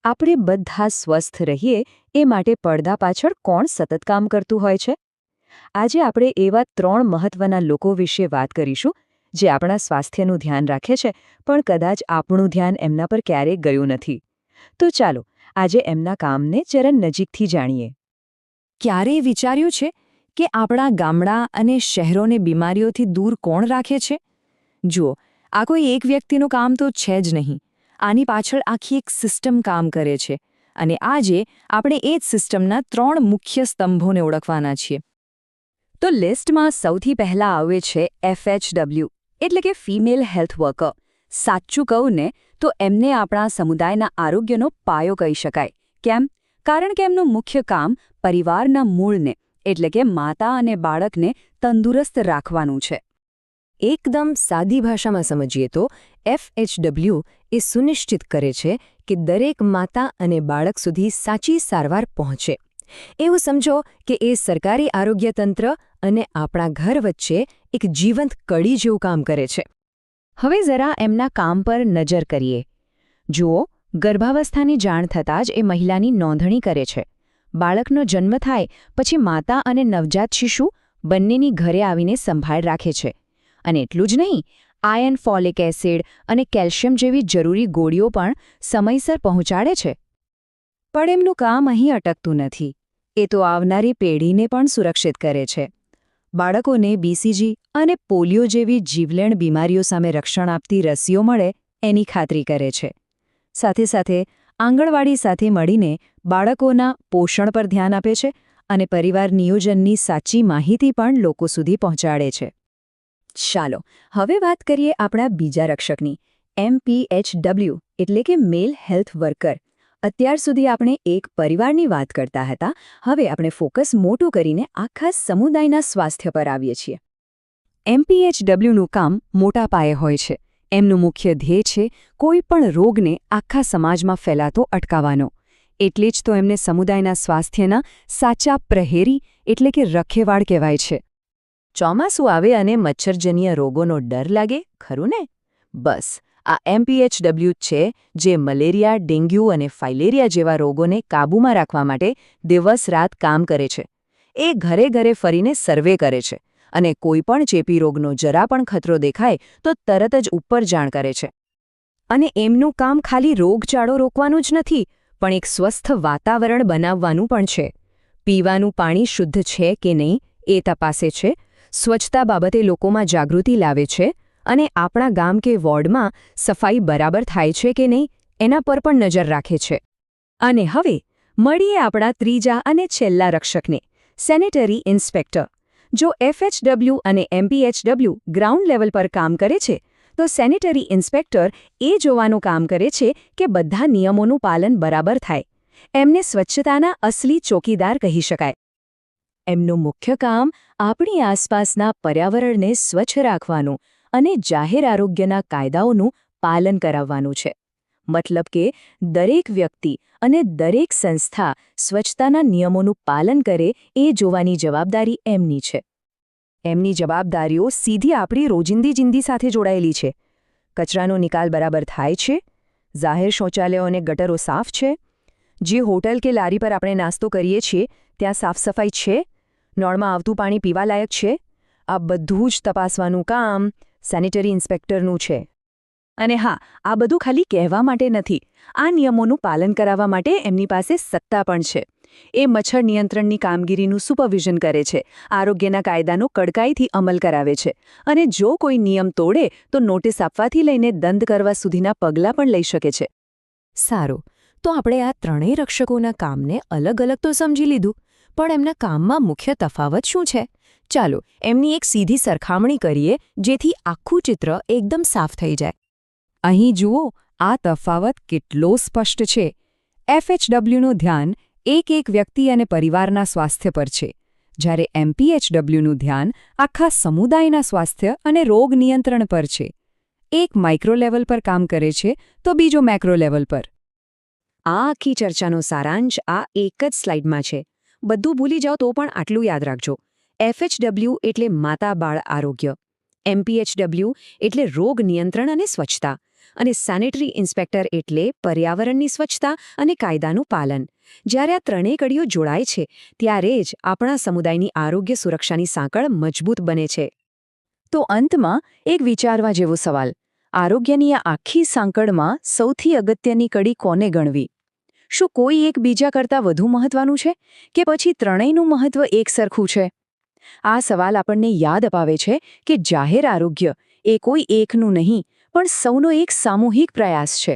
આપણે બધા સ્વસ્થ રહીએ એ માટે પડદા પાછળ કોણ સતત કામ કરતું હોય છે? આજે આપણે એવા 3 મહત્વના લોકો વિશે વાત કરીશું જે આપણા સ્વાસ્થ્યનું ધ્યાન રાખે છે પણ કદાચ આપણું ધ્યાન એમના પર ક્યારેય ગયું નથી. તો ચાલો આજે એમના કામને જરા નજીકથી જાણીએ. ક્યારેય વિચાર્યું છે કે આપણા ગામડા અને શહેરોને બીમારીઓથી દૂર કોણ રાખે છે? જુઓ, આ કોઈ એક વ્યક્તિનું કામ તો છે જ નહીં. આની પાછળ આખી એક સિસ્ટમ કામ કરે છે અને આજે આપણે એ જ સિસ્ટમના 3 મુખ્ય સ્તંભોને ઓળખવાના છીએ. તો લિસ્ટમાં સૌથી પહેલા આવે છે FHW એટલે કે ફિમેલ હેલ્થ વર્કર. સાચું કહું ને તો એમને આપણા સમુદાયના આરોગ્યનો પાયો કહી શકાય. કેમ? કારણ કે એમનું મુખ્ય કામ પરિવારના મૂળને એટલે કે માતા અને બાળકને તંદુરસ્ત રાખવાનું છે. એકદમ સાદી ભાષામાં સમજીએ તો FHW એ સુનિશ્ચિત કરે છે કે દરેક માતા અને બાળક સુધી સાચી સારવાર પહોંચે. એવું સમજો કે એ સરકારી આરોગ્ય તંત્ર અને આપણા ઘર વચ્ચે એક જીવંત કડી જેવું કામ કરે છે. હવે જરા એમના કામ પર નજર કરીએ. જુઓ, ગર્ભાવસ્થાની જાણ થતાં જ એ મહિલાની નોંધણી કરે છે. બાળકનો જન્મ થાય પછી માતા અને નવજાત શિશુ બંનેની ઘરે આવીને સંભાળ રાખે છે. અને એટલું જ નહીં, આયર્ન, ફોલિક એસિડ અને કેલ્શિયમ જેવી જરૂરી ગોળીઓ પણ સમયસર પહોંચાડે છે. પણ એમનું કામ અહીં અટકતું નથી. એ તો આવનારી પેઢીને પણ સુરક્ષિત કરે છે. બાળકોને BCG અને પોલિયો જેવી જીવલેણ બીમારીઓ સામે રક્ષણ આપતી રસીઓ મળે એની ખાતરી કરે છે. સાથે સાથે આંગણવાડી સાથે મળીને બાળકોના પોષણ પર ધ્યાન આપે છે અને પરિવાર નિયોજનની સાચી માહિતી પણ લોકો સુધી પહોંચાડે છે. ચાલો હવે વાત કરીએ આપણા બીજા રક્ષકની, MPHW એટલે કે મેલ હેલ્થ વર્કર. અત્યાર સુધી આપણે એક પરિવારની વાત કરતા હતા. હવે આપણે ફોકસ મોટું કરીને આખા સમુદાયના સ્વાસ્થ્ય પર આવીએ છીએ. MPHWનું કામ મોટા પાયે હોય છે. એમનું મુખ્ય ધ્યેય છે કોઈ પણ રોગને આખા સમાજમાં ફેલાતો અટકાવવાનો. એટલે જ તો એમને સમુદાયના સ્વાસ્થ્યના સાચા પ્રહેરી એટલે કે રખેવાળ કહેવાય છે. ચોમાસું આવે અને મચ્છરજન્ય રોગોનો ડર લાગે, ખરું ને? બસ આ MPHW છે જે મલેરિયા, ડેન્ગ્યુ અને ફાઇલેરિયા જેવા રોગોને કાબૂમાં રાખવા માટે દિવસ-રાત કામ કરે છે. એ ઘરે ઘરે ફરીને સર્વે કરે છે અને કોઈપણ ચેપી રોગનો જરા પણ ખતરો દેખાય તો તરત જ ઉપર જાણ કરે છે. અને એમનું કામ ખાલી રોગચાળો રોકવાનું જ નથી, પણ એક સ્વસ્થ વાતાવરણ બનાવવાનું પણ છે. પીવાનું પાણી શુદ્ધ છે કે નહીં એ તપાસે છે, સ્વચ્છતા બાબતે લોકોમાં જાગૃતિ લાવે છે અને આપણા ગામ કે વોર્ડમાં સફાઈ બરાબર થાય છે કે નહીં એના પર પણ નજર રાખે છે. અને હવે મળીએ આપણા ત્રીજા અને છેલ્લા રક્ષકને, સેનેટરી ઇન્સ્પેક્ટર. જો FHW અને MPHW ગ્રાઉન્ડ લેવલ પર કામ કરે છે તો સેનેટરી ઇન્સ્પેક્ટર એ જોવાનું કામ કરે છે કે બધા નિયમોનું પાલન બરાબર થાય. એમને સ્વચ્છતાના અસલી ચોકીદાર કહી શકાય. એમનું મુખ્ય કામ આપણી આસપાસના પર્યાવરણને સ્વચ્છ રાખવાનું અને જાહેર આરોગ્યના કાયદાઓનું પાલન કરાવવાનું છે. મતલબ કે દરેક વ્યક્તિ અને દરેક સંસ્થા સ્વચ્છતાના નિયમોનું પાલન કરે એ જોવાની જવાબદારી એમની છે. એમની જવાબદારીઓ સીધી આપણી રોજિંદી જિંદગી સાથે જોડાયેલી છે. કચરાનો નિકાલ બરાબર થાય છે? જાહેર શૌચાલયો અને ગટરો સાફ છે? જે હોટલ કે લારી પર આપણે નાસ્તો કરીએ છીએ ત્યાં સાફ-સફાઈ છે? નળમાં આવતું પાણી પીવાલાયક છે? આ બધું જ તપાસવાનું કામ સેનેટરી ઇન્સ્પેક્ટરનું છે. અને હા, આ બધું ખાલી કહેવા માટે નથી. આ નિયમોનું પાલન કરાવવા માટે એમની પાસે સત્તા પણ છે. એ મચ્છર નિયંત્રણની કામગીરીનું સુપરવિઝન કરે છે, આરોગ્યના કાયદાનો કડકાઈથી અમલ કરાવે છે અને જો કોઈ નિયમ તોડે તો નોટિસ આપવાથી લઈને દંડ કરવા સુધીના પગલાં પણ લઈ શકે છે. સારું, તો આપણે આ ત્રણેય રક્ષકોના કામને અલગ અલગ તો સમજી લીધું, પણ એમના કામમાં મુખ્ય તફાવત શું છે? ચાલો એમની એક સીધી સરખામણી કરીએ જેથી આખું ચિત્ર એકદમ સાફ થઈ જાય. અહીં જુઓ, આ તફાવત કેટલો સ્પષ્ટ છે. FHWનું ધ્યાન એક વ્યક્તિ અને પરિવારના સ્વાસ્થ્ય પર છે, જ્યારે MPHWનું ધ્યાન આખા સમુદાયના સ્વાસ્થ્ય અને રોગ નિયંત્રણ પર છે. એક માઇક્રો લેવલ પર કામ કરે છે તો બીજો મેક્રો લેવલ પર. આ આખી ચર્ચાનો સારાંશ આ એક જ સ્લાઇડમાં છે. બધું ભૂલી જાઓ તો પણ આટલું યાદ રાખજો. FHW એટલે માતા-બાળ આરોગ્ય, MPHW એટલે રોગ નિયંત્રણ અને સ્વચ્છતા અને સેનેટરી ઇન્સ્પેક્ટર એટલે પર્યાવરણની સ્વચ્છતા અને કાયદાનું પાલન. જ્યારે આ ત્રણેય કડીઓ જોડાય છે ત્યારે જ આપણા સમુદાયની આરોગ્ય સુરક્ષાની સાંકળ મજબૂત બને છે. તો અંતમાં એક વિચારવા જેવો સવાલ: આરોગ્યની આ આખી સાંકળમાં સૌથી અગત્યની કડી કોને ગણવી? શું કોઈ એક બીજા કરતાં વધુ મહત્વનું છે કે પછી ત્રણેયનું મહત્વ એકસરખું છે? આ સવાલ આપણને યાદ અપાવે છે કે જાહેર આરોગ્ય એ કોઈ એકનું નહીં પણ સૌનો એક સામૂહિક પ્રયાસ છે.